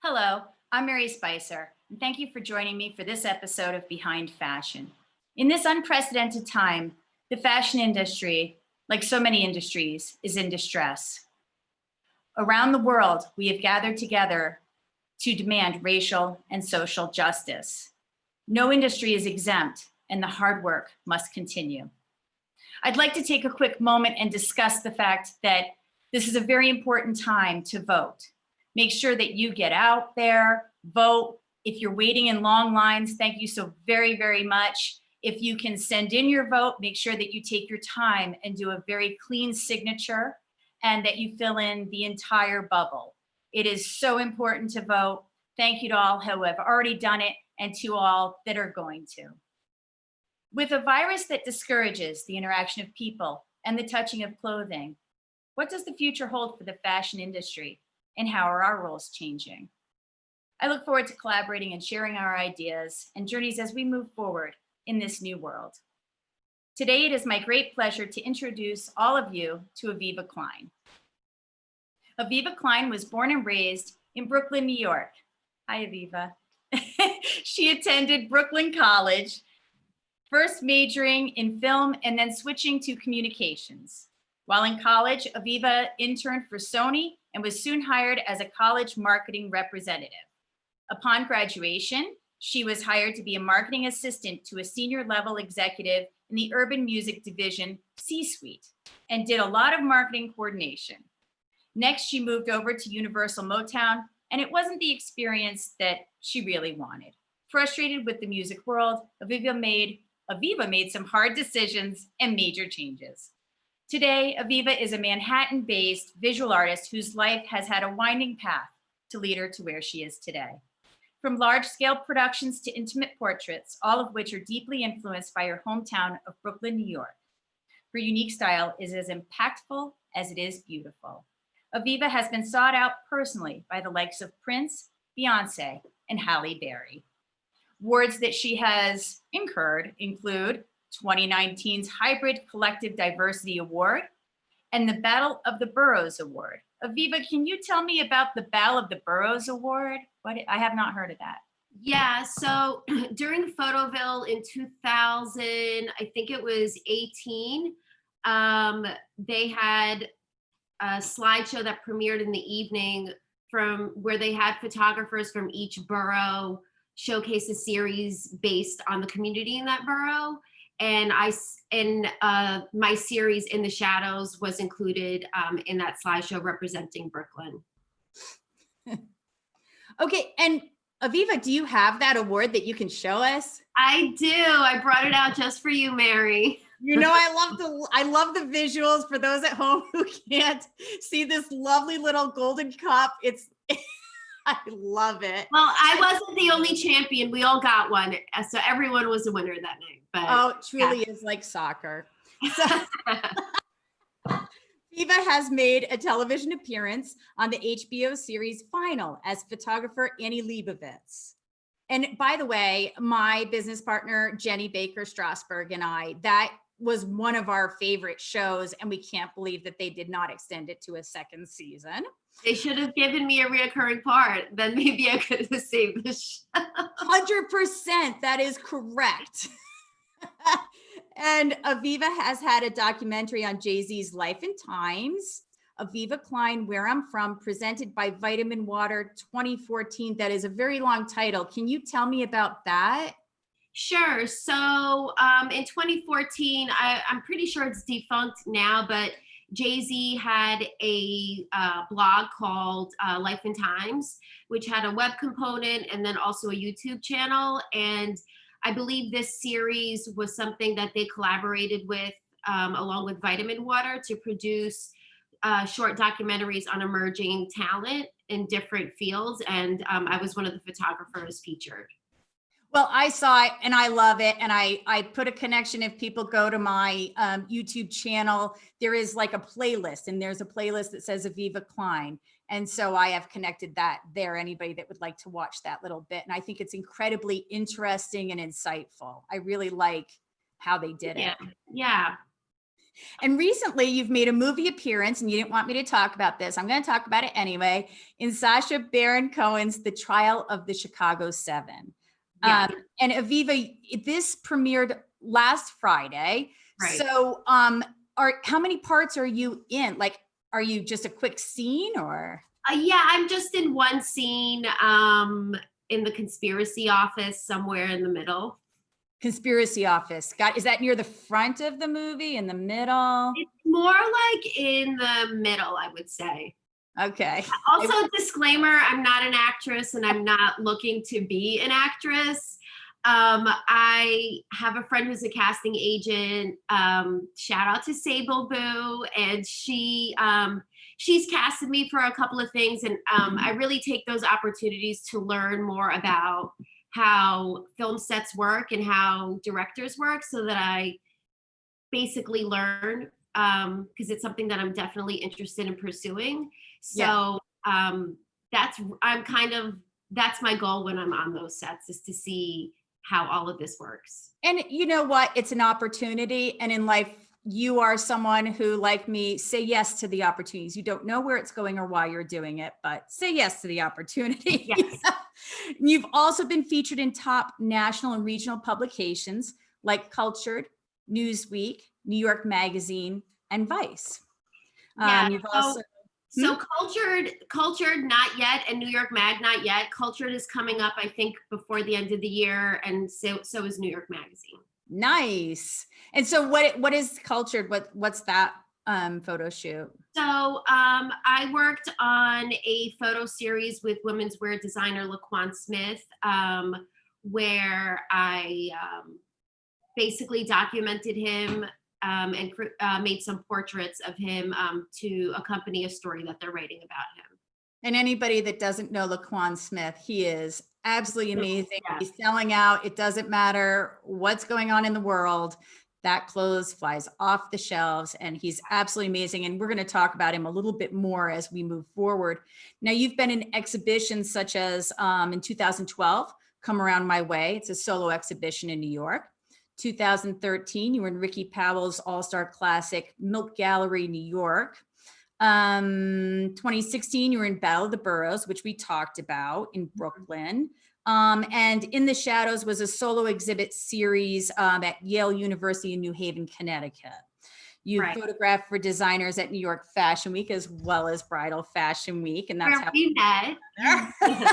Hello, I'm Mary Spicer, and thank you for joining me for this episode of Behind Fashion. In this unprecedented time, the fashion industry, like so many industries, is in distress. Around the world, we have gathered together to demand racial and social justice. No industry is exempt, and the hard work must continue. I'd like to take a quick moment and discuss the fact that this is a very important time to vote. Make sure that you get out there, vote. If you're waiting in long lines, thank you so very, very much. If you can send in your vote, make sure that you take your time and do a very clean signature and that you fill in the entire bubble. It is so important to vote. Thank you to all who have already done it and to all that are going to. With a virus that discourages the interaction of people and the touching of clothing, what does the future hold for the fashion industry? And how are our roles changing? I look forward to collaborating and sharing our ideas and journeys as we move forward in this new world. Today, it is my great pleasure to introduce all of you to Aviva Klein. Aviva Klein was born and raised in Brooklyn, New York. Hi, Aviva. She attended Brooklyn College, first majoring in film and then switching to communications. While in college, Aviva interned for Sony and was soon hired as a college marketing representative. Upon graduation, she was hired to be a marketing assistant to a senior level executive in the urban music division C-suite and did a lot of marketing coordination. Next, she moved over to Universal Motown, and it wasn't the experience that she really wanted. Frustrated with the music world, Aviva made some hard decisions and major changes. Today, Aviva is a Manhattan-based visual artist whose life has had a winding path to lead her to where she is today. From large-scale productions to intimate portraits, all of which are deeply influenced by her hometown of Brooklyn, New York. Her unique style is as impactful as it is beautiful. Aviva has been sought out personally by the likes of Prince, Beyonce, and Halle Berry. Awards that she has incurred include 2019's Hybrid Collective Diversity Award and the Battle of the Boroughs Award. Aviva, can you tell me about the Battle of the Boroughs Award? I have not heard of that. Yeah, so during Photoville in 2000, I think it was 18, they had a slideshow that premiered in the evening from where they had photographers from each borough showcase a series based on the community in that borough. And my series In the Shadows was included in that slideshow representing Brooklyn. Okay, and Aviva, do you have that award that you can show us? I do. I brought it out just for you, Mary. You know, I love the visuals. For those at home who can't see this lovely little golden cup, I love it. Well, I wasn't the only champion. We all got one. So everyone was a winner that night. But it truly is like soccer. So, Aviva has made a television appearance on the HBO series Final as photographer Annie Leibovitz. And by the way, my business partner, Jenny Baker Strasberg, and that was one of our favorite shows, and we can't believe that they did not extend it to a second season. They should have given me a reoccurring part. Then maybe I could have saved the show. 100%, that is correct. And Aviva has had a documentary on Jay-Z's life and times, Aviva Klein, Where I'm From, presented by Vitamin Water 2014. That is a very long title. Can you tell me about that? Sure. So in 2014, I'm pretty sure it's defunct now, but Jay-Z had a blog called Life and Times, which had a web component and then also a YouTube channel. And I believe this series was something that they collaborated with along with Vitamin Water to produce short documentaries on emerging talent in different fields. And I was one of the photographers featured. Well, I saw it and I love it. And I put a connection. If people go to my YouTube channel, there is like a playlist, and there's a playlist that says Aviva Klein. And so I have connected that there, anybody that would like to watch that little bit. And I think it's incredibly interesting and insightful. I really like how they did it. Yeah. And recently you've made a movie appearance, and you didn't want me to talk about this. I'm going to talk about it anyway, in Sacha Baron Cohen's The Trial of the Chicago Seven. Yeah, And Aviva, this premiered last Friday. right. So how many parts are you in? Like, are you just a quick scene or? Yeah, I'm just in one scene in the conspiracy office somewhere in the middle. Conspiracy office. Is that near the front of the movie, in the middle? It's more like in the middle, I would say. Okay. Also, disclaimer, I'm not an actress and I'm not looking to be an actress. I have a friend who's a casting agent. Shout out to Sable Boo, and she's casted me for a couple of things, and I really take those opportunities to learn more about how film sets work and how directors work, so that I basically learn, because it's something that I'm definitely interested in pursuing. So that's my goal when I'm on those sets, is to see how all of this works. And you know what? It's an opportunity. And in life, you are someone who, like me, say yes to the opportunities. You don't know where it's going or why you're doing it, but say yes to the opportunity. Yes. You've also been featured in top national and regional publications like Cultured, Newsweek, New York Magazine, and Vice. Yeah. You've also So cultured, not yet, and New York Mag, not yet. Cultured is coming up, I think, before the end of the year, and so is New York Magazine. Nice. And so what is Cultured? What's that photo shoot? So I worked on a photo series with women's wear designer Laquan Smith, where I basically documented him and made some portraits of him to accompany a story that they're writing about him. And anybody that doesn't know Laquan Smith, he is absolutely amazing. Yeah. He's selling out. It doesn't matter what's going on in the world. That clothes flies off the shelves, and he's absolutely amazing. And we're going to talk about him a little bit more as we move forward. Now, you've been in exhibitions such as in 2012, Come Around My Way. It's a solo exhibition in New York. 2013, you were in Ricky Powell's All-Star Classic, Milk Gallery, New York. 2016, you were in Battle of the Boroughs, which we talked about in Brooklyn. And In the Shadows was a solo exhibit series at Yale University in New Haven, Connecticut. You photographed for designers at New York Fashion Week as well as Bridal Fashion Week. And that's where we met. And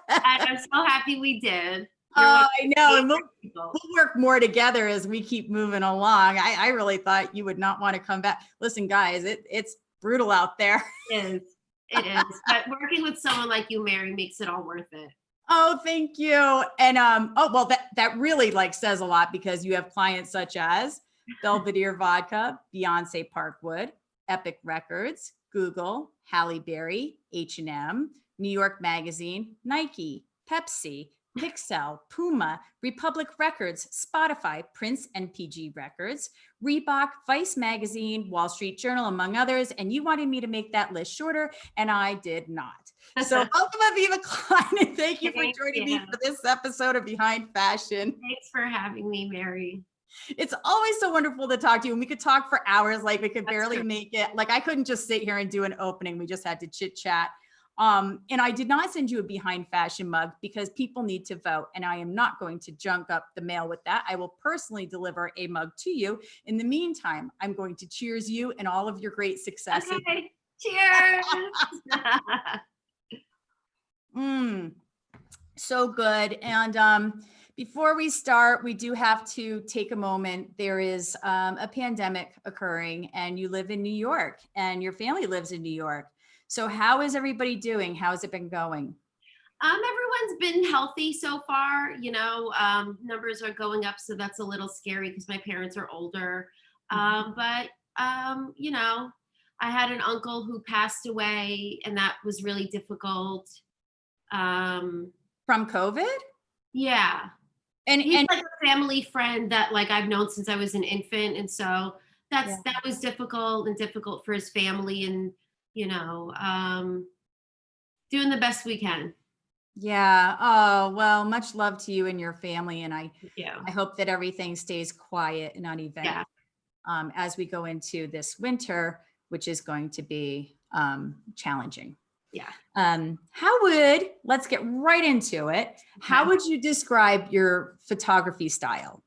I'm so happy we did. Oh, I know. And we'll work more together as we keep moving along. I really thought you would not want to come back. Listen, guys, it's brutal out there. It is. But working with someone like you, Mary, makes it all worth it. Oh, thank you. And well, that really says a lot, because you have clients such as Belvedere Vodka, Beyonce Parkwood, Epic Records, Google, Halle Berry, H&M, New York Magazine, Nike, Pepsi, Pixel, Puma, Republic Records, Spotify, Prince and PG Records, Reebok, Vice Magazine, Wall Street Journal, among others. And you wanted me to make that list shorter, and I did not. So welcome, Aviva Klein, and thank you for joining me for this episode of Behind Fashion. Thanks for having me, Mary. It's always so wonderful to talk to you, and we could talk for hours. We could barely make it. I couldn't just sit here and do an opening. We just had to chit chat. And I did not send you a Behind Fashion mug because people need to vote, and I am not going to junk up the mail with that. I will personally deliver a mug to you. In the meantime, I'm going to cheers you and all of your great successes. Okay. Cheers. So good. And before we start, we do have to take a moment. There is a pandemic occurring, and you live in New York, and your family lives in New York. So how is everybody doing? How has it been going? Everyone's been healthy so far. Numbers are going up, so that's a little scary because my parents are older. But I had an uncle who passed away, and that was really difficult. From COVID? Yeah. And he's like a family friend that I've known since I was an infant. And so that was difficult for his family, and doing the best we can. Yeah. Oh, well, much love to you and your family. And I hope that everything stays quiet and uneventful. Yeah. as we go into this winter, which is going to be challenging. Yeah. Let's get right into it. Okay. How would you describe your photography style?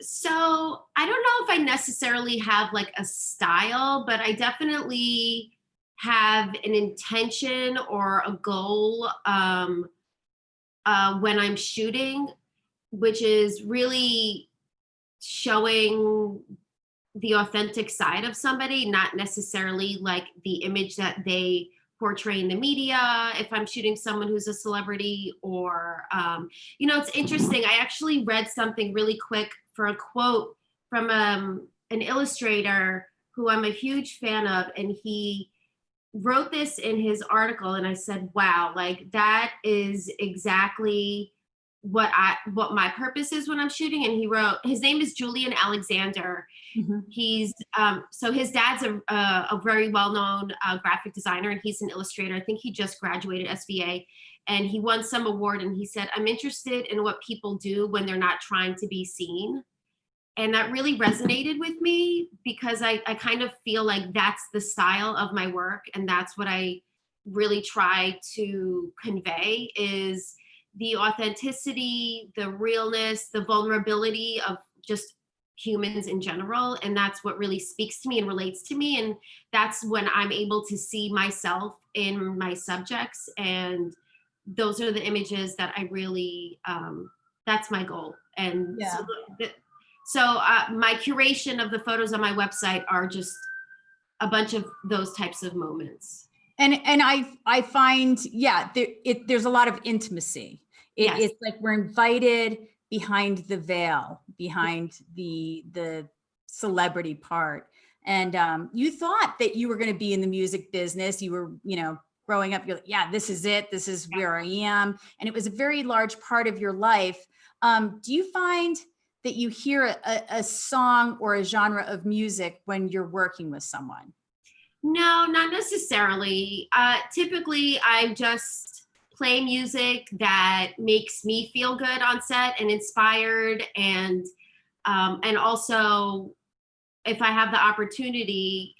So I don't know if I necessarily have like a style, but I definitely have an intention or a goal when I'm shooting, which is really showing the authentic side of somebody, not necessarily like the image that they portray in the media. If I'm shooting someone who's a celebrity or, it's interesting. I actually read something really quick for a quote from an illustrator who I'm a huge fan of. And he wrote this in his article. And I said, wow, like that is exactly what my purpose is when I'm shooting. And he wrote, his name is Julian Alexander. Mm-hmm. He's so his dad's a very well-known graphic designer, and he's an illustrator. I think he just graduated SVA, and he won some award. And he said, I'm interested in what people do when they're not trying to be seen. And that really resonated with me because I kind of feel like that's the style of my work, and that's what I really try to convey is the authenticity, the realness, the vulnerability of just humans in general. And that's what really speaks to me and relates to me. And that's when I'm able to see myself in my subjects. And those are the images that I really, that's my goal. And yeah. So my curation of the photos on my website are just a bunch of those types of moments. And I find, there's a lot of intimacy. Yes. It's like we're invited behind the veil, behind the celebrity part. And you thought that you were going to be in the music business. You were, growing up, you're like, yeah, this is it. This is where I am. And it was a very large part of your life. Do you find that you hear a song or a genre of music when you're working with someone? No, not necessarily. Typically, I just play music that makes me feel good on set and inspired, and also if I have the opportunity,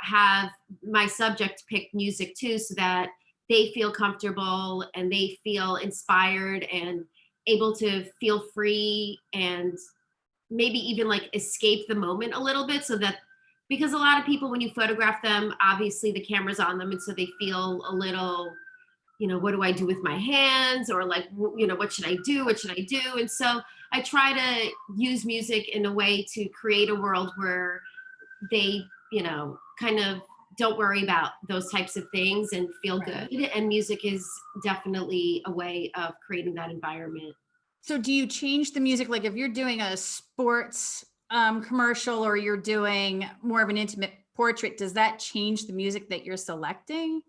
have my subject pick music too, so that they feel comfortable and they feel inspired and able to feel free and maybe even like escape the moment a little bit, so that because a lot of people, when you photograph them, obviously the camera's on them, and so they feel a little, what do I do with my hands? Or like, what should I do? What should I do? And so I try to use music in a way to create a world where they, kind of don't worry about those types of things and feel good. And music is definitely a way of creating that environment. So do you change the music? Like if you're doing a sports commercial or you're doing more of an intimate portrait, does that change the music that you're selecting?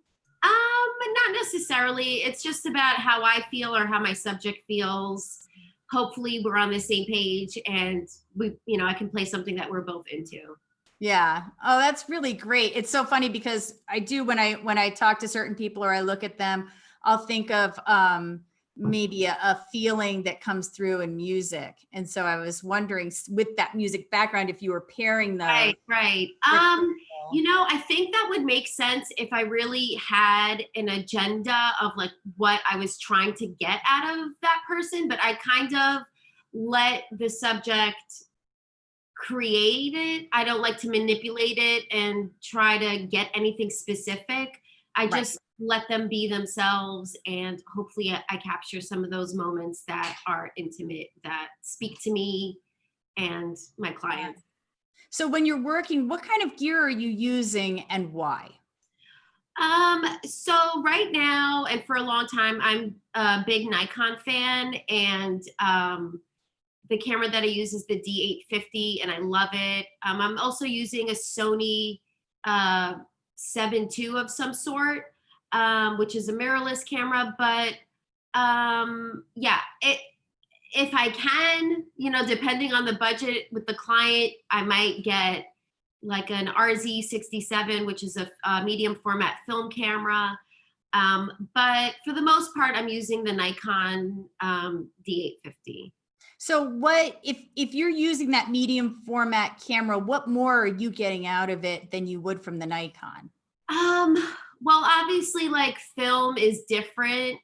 Not necessarily. It's just about how I feel or how my subject feels. Hopefully we're on the same page and I can play something that we're both into. Yeah. Oh, that's really great. It's so funny because I do, when I talk to certain people or I look at them, I'll think of maybe a feeling that comes through in music. And so I was wondering, with that music background, if you were pairing those. Right. I think that would make sense if I really had an agenda of like what I was trying to get out of that person, but I kind of let the subject create it. I don't like to manipulate it and try to get anything specific. I just let them be themselves, and hopefully I capture some of those moments that are intimate, that speak to me and my clients. So when you're working, what kind of gear are you using and why? So right now, and for a long time, I'm a big Nikon fan, and the camera that I use is the D850, and I love it. I'm also using a Sony 7.2 of some sort, which is a mirrorless camera. But if I can, depending on the budget with the client, I might get like an RZ67, which is a medium format film camera. But for the most part, I'm using the Nikon D850. So what, if you're using that medium format camera, what more are you getting out of it than you would from the Nikon? Well, obviously like film is different.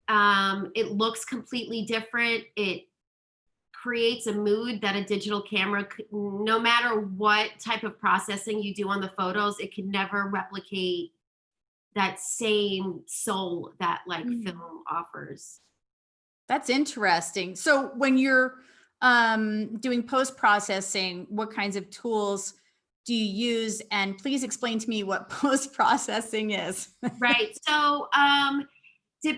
It looks completely different. It creates a mood that a digital camera, no matter what type of processing you do on the photos, it can never replicate that same soul that like film offers. That's interesting. So when you're doing post-processing, what kinds of tools do you use? And please explain to me what post-processing is. Right. So so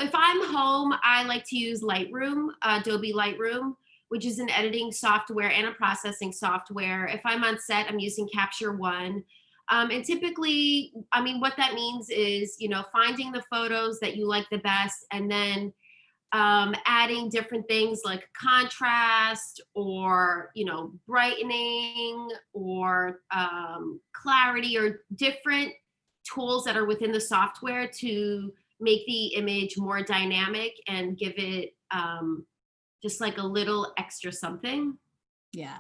if I'm home, I like to use Lightroom, Adobe Lightroom, which is an editing software and a processing software. If I'm on set, I'm using Capture One. And typically, I mean, what that means is, finding the photos that you like the best and then adding different things like contrast or, brightening or clarity or different tools that are within the software to make the image more dynamic and give it just like a little extra something. Yeah.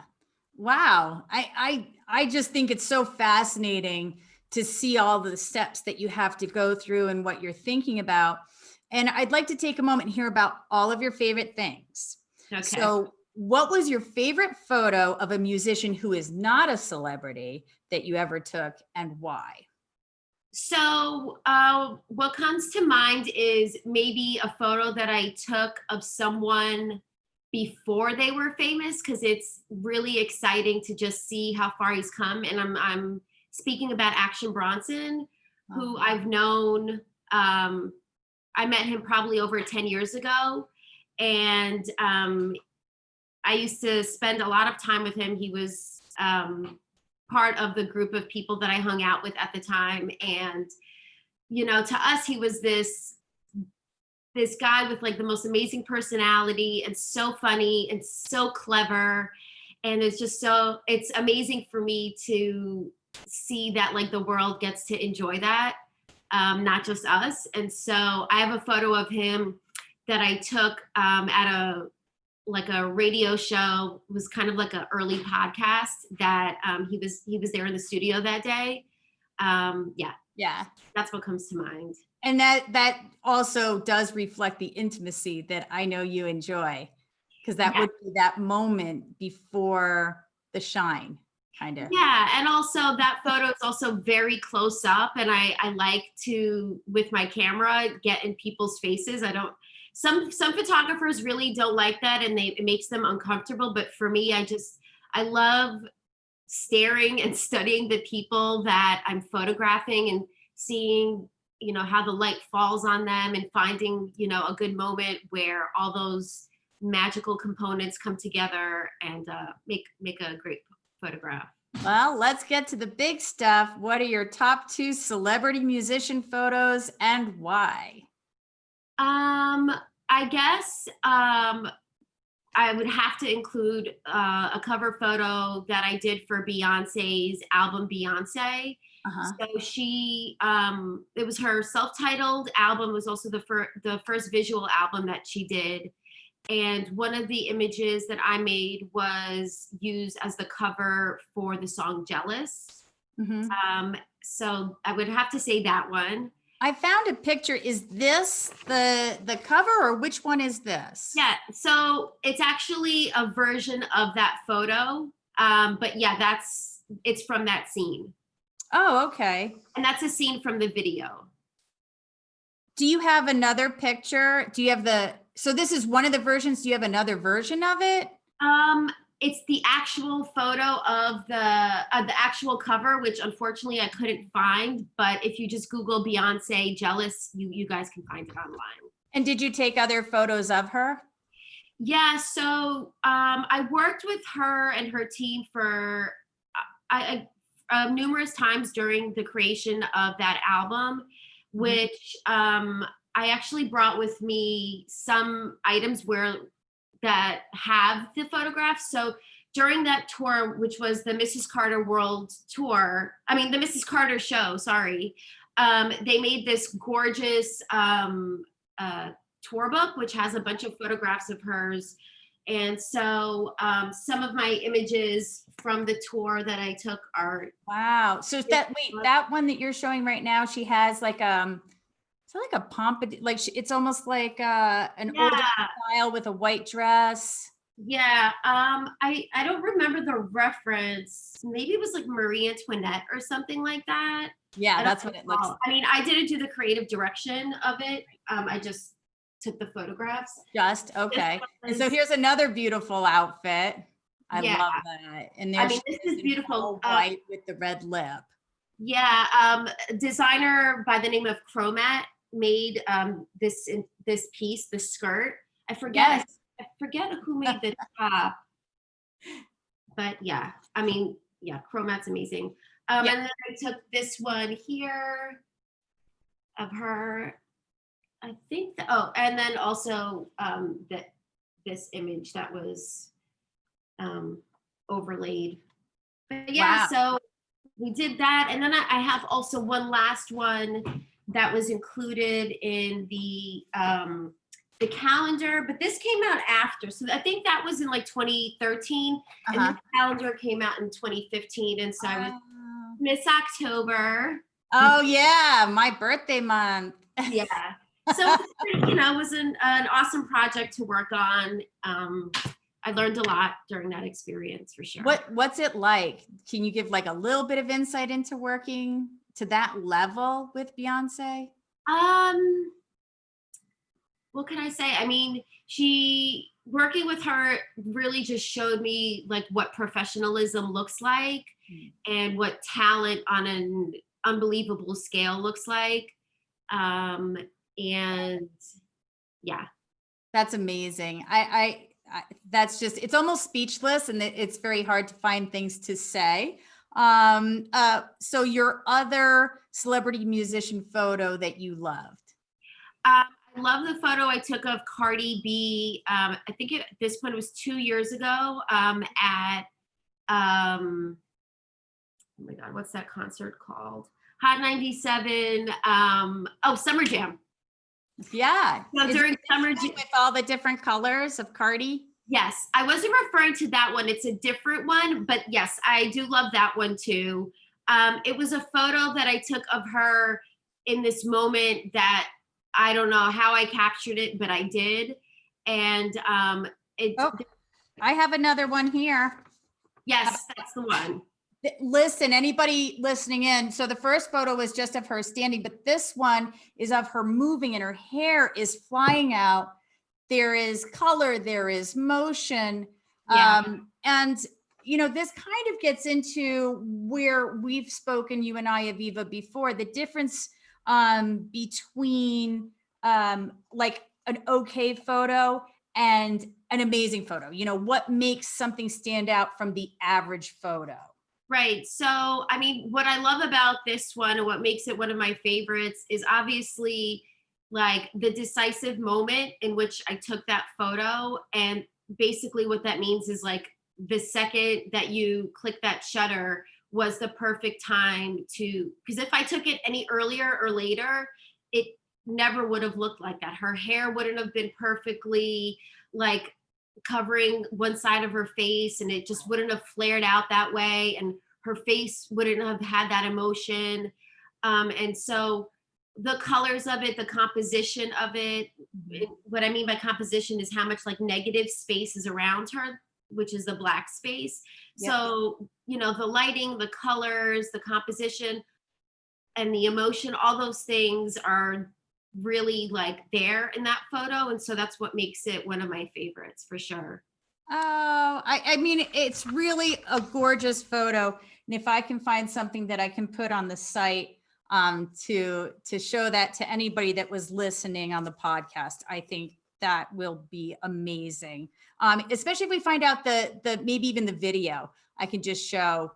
Wow. I just think it's so fascinating to see all the steps that you have to go through and what you're thinking about. And I'd like to take a moment and hear about all of your favorite things. Okay. So what was your favorite photo of a musician who is not a celebrity that you ever took, and why? So what comes to mind is maybe a photo that I took of someone before they were famous, because it's really exciting to just see how far he's come. And I'm speaking about Action Bronson, who I've known. I met him probably over 10 years ago, and I used to spend a lot of time with him. He was part of the group of people that I hung out with at the time. And, to us, he was this guy with like the most amazing personality and so funny and so clever. And it's amazing for me to see that like the world gets to enjoy that, not just us. And so I have a photo of him that I took at a radio show. It was kind of like an early podcast that he was there in the studio that day. Yeah, that's what comes to mind. And that also does reflect the intimacy that I know you enjoy, because that would be that moment before the shine, kind of. Yeah, and also that photo is also very close up, and I like to, with my camera, get in people's faces. Some photographers really don't like that, and it makes them uncomfortable. But for me, I love staring and studying the people that I'm photographing and seeing, how the light falls on them and finding, a good moment where all those magical components come together and make a great photograph. Well, let's get to the big stuff. What are your top 2 celebrity musician photos and why? I guess I would have to include a cover photo that I did for Beyonce's album Beyonce. So she, it was her self-titled album. It was also the first visual album that she did. And one of the images that I made was used as the cover for the song Jealous. So I would have to say that one. I found a picture. Is this the cover, or which one is this? Yeah, so it's actually a version of that photo. But yeah, it's from that scene. Oh, okay. And that's a scene from the video. Do you have another picture? So this is one of the versions. Do you have another version of it? It's the actual photo of the actual cover, which unfortunately I couldn't find. But if you just Google Beyonce Jealous, you guys can find it online. And did you take other photos of her? Yeah, so I worked with her and her team for numerous times during the creation of that album, which I actually brought with me some items that have the photographs. So during that tour, which was the Mrs. Carter World Tour, the Mrs. Carter Show, sorry, they made this gorgeous tour book, which has a bunch of photographs of hers. And so some of my images from the tour that I took are. Wow. So that one that you're showing right now, she has like it's like a pompadour, like it's almost like an older style with a white dress. Yeah. I don't remember the reference. Maybe it was like Marie Antoinette or something like that. Yeah, that's what it looks like. I mean, I didn't do the creative direction of it. I just took the photographs. Okay. And so here's another beautiful outfit. I love that. And there this is beautiful. White with the red lip. Yeah. Designer by the name of Chromat made this piece, the skirt. I forget who made the top. But yeah, I mean, yeah, Chromat's amazing. And then I took this one here of her. I think and then also this image that was overlaid. But yeah, so we did that, and then I have also one last one that was included in the calendar, but this came out after. So I think that was in like 2013, and the calendar came out in 2015, and so I was Miss October. Oh yeah, my birthday month. Yeah. So, it was an awesome project to work on. I learned a lot during that experience for sure. What's it like? Can you give like a little bit of insight into working to that level with Beyonce? What can I say? I mean, working with her really just showed me like what professionalism looks like and what talent on an unbelievable scale looks like. And yeah, that's amazing. I that's just, it's almost speechless, and it's very hard to find things to say. So your other celebrity musician photo that you loved? I love the photo I took of Cardi B. I think at this point it was 2 years ago at oh my God, what's that concert called? Hot 97. Summer Jam. Yeah. So during Summer Jam with all the different colors of Cardi. Yes, I wasn't referring to that one. It's a different one, but yes, I do love that one too. It was a photo that I took of her in this moment that I don't know how I captured it, but I did. And I have another one here. Yes, that's the one. Listen, anybody listening in. So the first photo was just of her standing, but this one is of her moving, and her hair is flying out. There is color, there is motion. Yeah. And, this kind of gets into where we've spoken, you and I, Aviva, before, the difference between like an okay photo and an amazing photo. What makes something stand out from the average photo? Right. So, I mean, what I love about this one and what makes it one of my favorites is obviously like the decisive moment in which I took that photo. And basically what that means is like the second that you click that shutter was the perfect time because if I took it any earlier or later, it never would have looked like that. Her hair wouldn't have been perfectly like covering one side of her face, and it just wouldn't have flared out that way, and her face wouldn't have had that emotion. And so the colors of it, the composition of it, what I mean by composition is how much like negative space is around her, which is the black space. Yep. So, the lighting, the colors, the composition, and the emotion, all those things are really like there in that photo. And so that's what makes it one of my favorites for sure. Oh, I mean, it's really a gorgeous photo. And if I can find something that I can put on the site to show that to anybody that was listening on the podcast, I think that will be amazing. Especially if we find out the maybe even the video, I can just show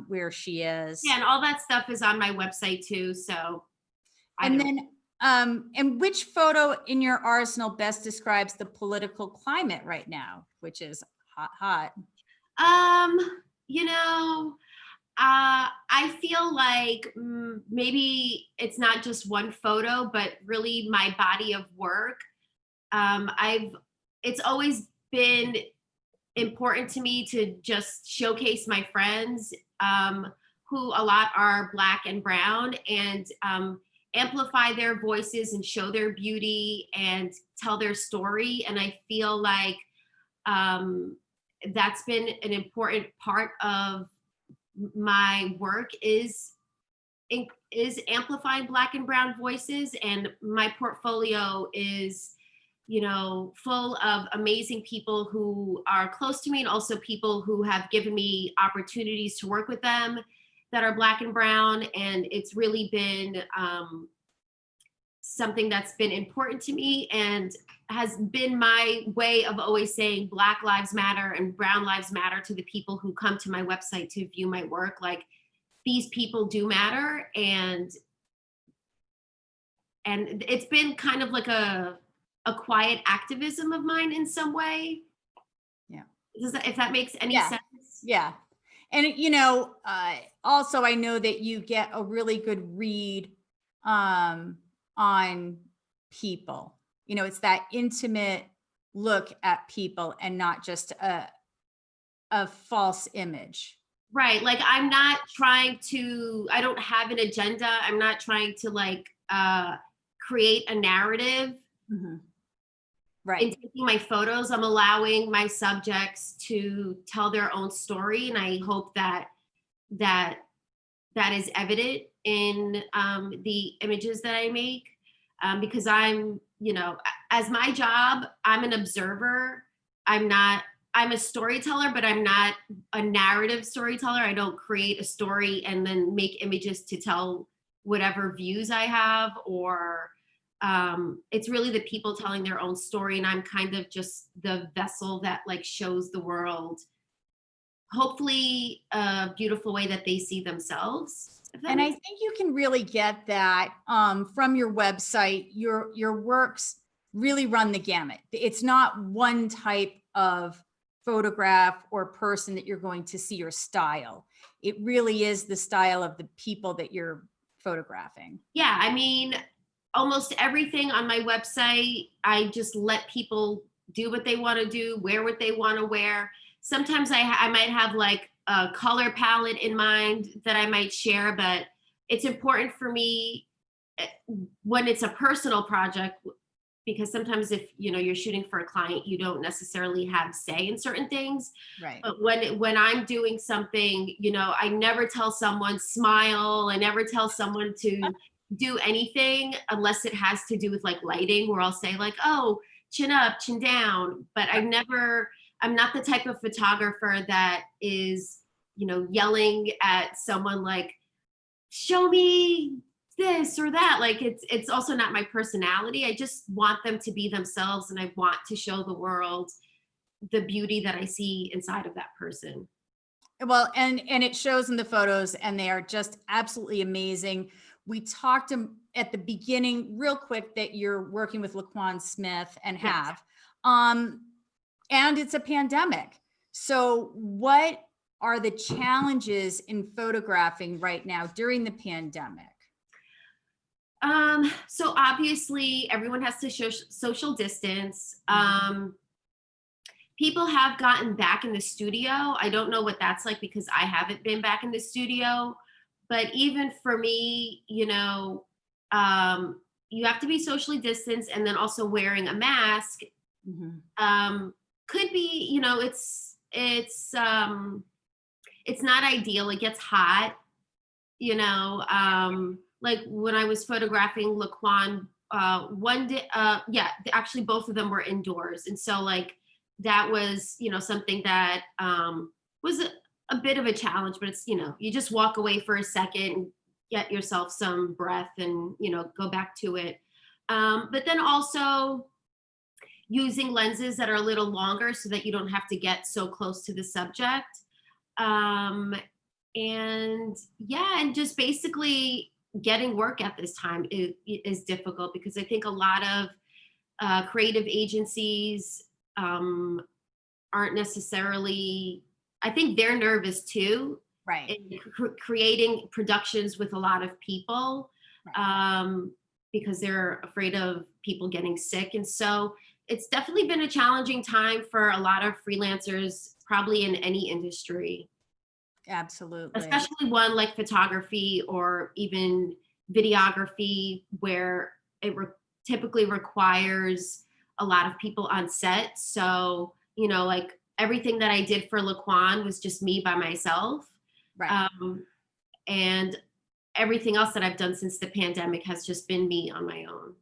where she is. Yeah, and all that stuff is on my website too. So, and which photo in your arsenal best describes the political climate right now, which is hot? I feel like maybe it's not just one photo, but really my body of work. It's always been important to me to just showcase my friends, who a lot are Black and brown, and amplify their voices and show their beauty and tell their story. And I feel like that's been an important part of my work is amplifying Black and brown voices. And my portfolio is, full of amazing people who are close to me, and also people who have given me opportunities to work with them that are Black and brown. And it's really been something that's been important to me, and has been my way of always saying Black lives matter and brown lives matter to the people who come to my website to view my work. Like, these people do matter. And it's been kind of like a quiet activism of mine in some way. Yeah. If that makes any Yeah. sense. Yeah. And, also I know that you get a really good read on people. It's that intimate look at people and not just a false image. Right. Like, I don't have an agenda. I'm not trying to create a narrative. Mm-hmm. In Right. taking my photos, I'm allowing my subjects to tell their own story. And I hope that is evident in the images that I make. Because I'm, as my job, I'm an observer. I'm a storyteller, but I'm not a narrative storyteller. I don't create a story and then make images to tell whatever views I have, or it's really the people telling their own story. And I'm kind of just the vessel that shows the world, hopefully a beautiful way that they see themselves. And I think you can really get that from your website. Your works really run the gamut. It's not one type of photograph or person that you're going to see your style. It really is the style of the people that you're photographing. Yeah, I mean, almost everything on my website, I just let people do what they want to do, wear what they want to wear. Sometimes I might have a color palette in mind that I might share, but it's important for me when it's a personal project, because sometimes if you're shooting for a client, you don't necessarily have say in certain things. Right. But when I'm doing something, I never tell someone smile. I never tell someone to do anything unless it has to do with lighting, where I'll say oh, chin up, chin down. But I'm not the type of photographer that is, yelling at someone show me this or that. It's also not my personality. I just want them to be themselves, and I want to show the world the beauty that I see inside of that person. Well, and it shows in the photos, and they are just absolutely amazing. We talked at the beginning real quick that you're working with Laquan Smith and have, and it's a pandemic. So what are the challenges in photographing right now during the pandemic? So obviously everyone has to social distance. People have gotten back in the studio. I don't know what that's like because I haven't been back in the studio. But even for me, you have to be socially distanced, and then also wearing a mask could be, it's not ideal. It gets hot, like when I was photographing Laquan, one day, actually both of them were indoors. And so that was, something that was a bit of a challenge, but it's, you just walk away for a second, get yourself some breath and, go back to it. But then also using lenses that are a little longer so that you don't have to get so close to the subject. And just basically getting work at this time is difficult, because I think a lot of creative agencies aren't necessarily, I think they're nervous too. Right. In creating productions with a lot of people, because they're afraid of people getting sick. And so it's definitely been a challenging time for a lot of freelancers, probably in any industry, Absolutely. especially one like photography or even videography, where typically requires a lot of people on set. So, like everything that I did for Laquan was just me by myself. Right. And everything else that I've done since the pandemic has just been me on my own.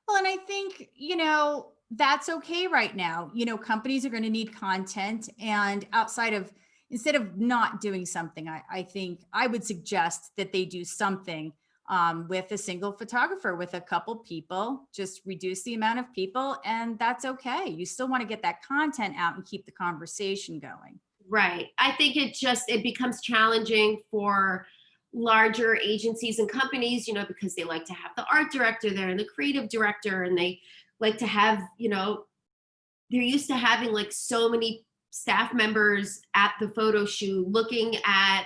Well, and I think, that's okay right now. Companies are going to need content, and instead of not doing something, I think I would suggest that they do something with a single photographer, with a couple people, just reduce the amount of people, and that's okay. You still want to get that content out and keep the conversation going. Right. I think it becomes challenging for larger agencies and companies, because they like to have the art director there and the creative director, and they like to have, they're used to having like so many staff members at the photo shoot looking at,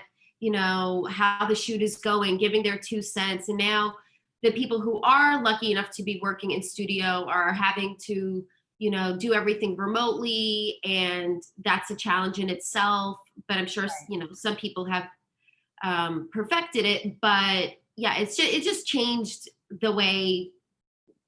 how the shoot is going, giving their 2 cents. And now the people who are lucky enough to be working in studio are having to, do everything remotely, and that's a challenge in itself. But I'm sure, some people have perfected it. But yeah, it just changed the way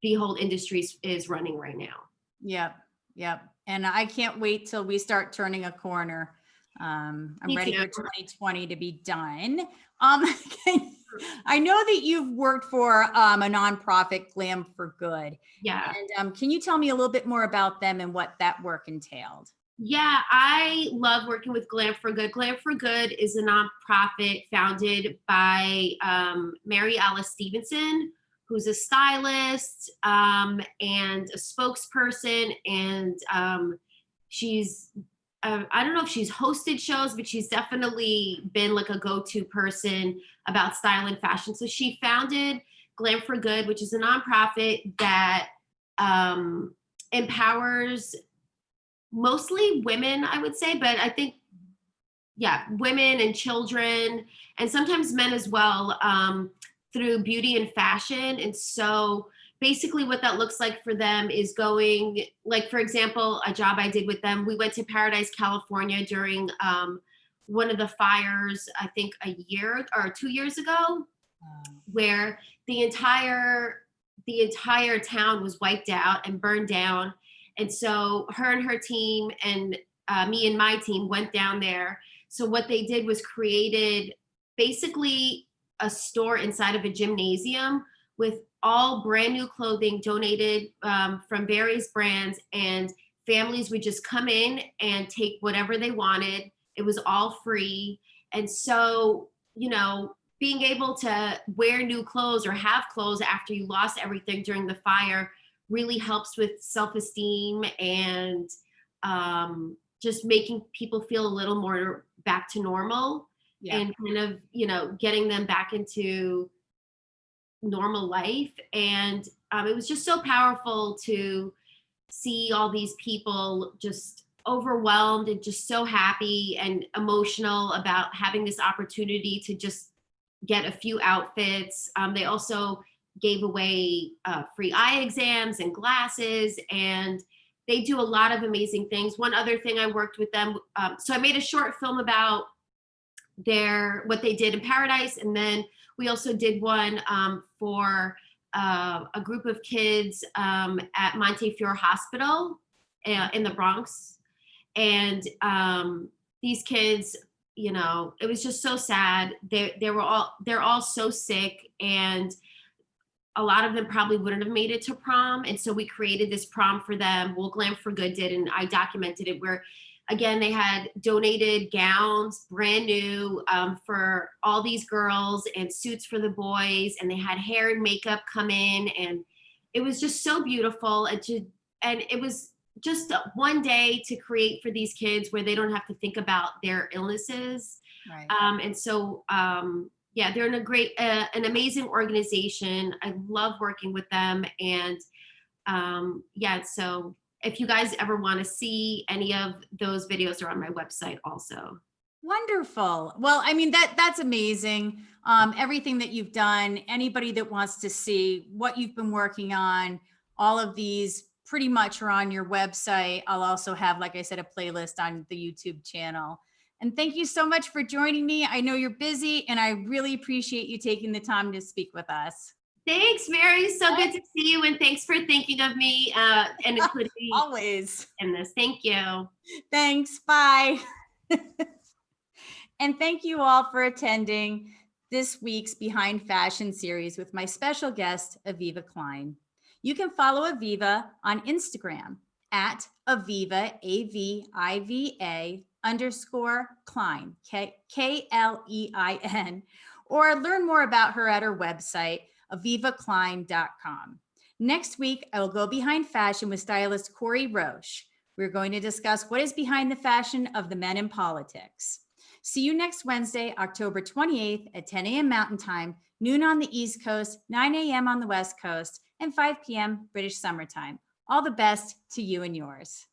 the whole industry is running right now. Yep. Yep. And I can't wait till we start turning a corner. I'm Me ready too. for 2020 to be done. I know that you've worked for a nonprofit, Glam for Good. Yeah. And can you tell me a little bit more about them and what that work entailed? Yeah, I love working with Glam for Good. Glam for Good is a nonprofit founded by Mary Alice Stevenson, who's a stylist and a spokesperson. And she's, I don't know if she's hosted shows, but she's definitely been like a go-to person about style and fashion. So she founded Glam for Good, which is a nonprofit that empowers mostly women, I would say, but I think, yeah, women and children, and sometimes men as well, through beauty and fashion. And so basically what that looks like for them is going, like, for example, a job I did with them, we went to Paradise, California during one of the fires, I think a year or 2 years ago, where the entire town was wiped out and burned down. And so her and her team and me and my team went down there. So what they did was created basically a store inside of a gymnasium with all brand new clothing donated from various brands, and families would just come in and take whatever they wanted. It was all free. And so, being able to wear new clothes or have clothes after you lost everything during the fire really helps with self-esteem and just making people feel a little more back to normal. Yeah. And kind of, getting them back into normal life. And it was just so powerful to see all these people just overwhelmed and just so happy and emotional about having this opportunity to just get a few outfits. They also gave away free eye exams and glasses, and they do a lot of amazing things. One other thing, I worked with them. So I made a short film about what they did in Paradise. And then we also did one for a group of kids at Montefiore Hospital in the Bronx. And these kids, it was just so sad. They're all so sick, and a lot of them probably wouldn't have made it to prom. And so we created this prom for them. Well, Glam for Good did, and I documented it, where, again, they had donated gowns, brand new, for all these girls, and suits for the boys. And they had hair and makeup come in, and it was just so beautiful. And it was just one day to create for these kids where they don't have to think about their illnesses. Right. And so, yeah, they're an amazing organization. I love working with them. And yeah, so if you guys ever want to see any of those videos, are on my website also. Wonderful. Well, I mean, that's amazing. Everything that you've done, anybody that wants to see what you've been working on, all of these pretty much are on your website. I'll also have, like I said, a playlist on the YouTube channel. And thank you so much for joining me. I know you're busy, and I really appreciate you taking the time to speak with us. Thanks, Mary. So good to see you, and thanks for thinking of me and including me Always. in this. Thank you. Thanks. Bye. And thank you all for attending this week's Behind Fashion series with my special guest, Aviva Klein. You can follow Aviva on Instagram at Aviva, AVIVA _Klein, KLEIN, or learn more about her at her website, avivaklein.com. Next week, I will go behind fashion with stylist Corey Roche. We're going to discuss what is behind the fashion of the men in politics. See you next Wednesday, October 28th at 10 a.m. Mountain Time, noon on the East Coast, 9 a.m. on the West Coast, and 5 p.m. British Summer Time. All the best to you and yours.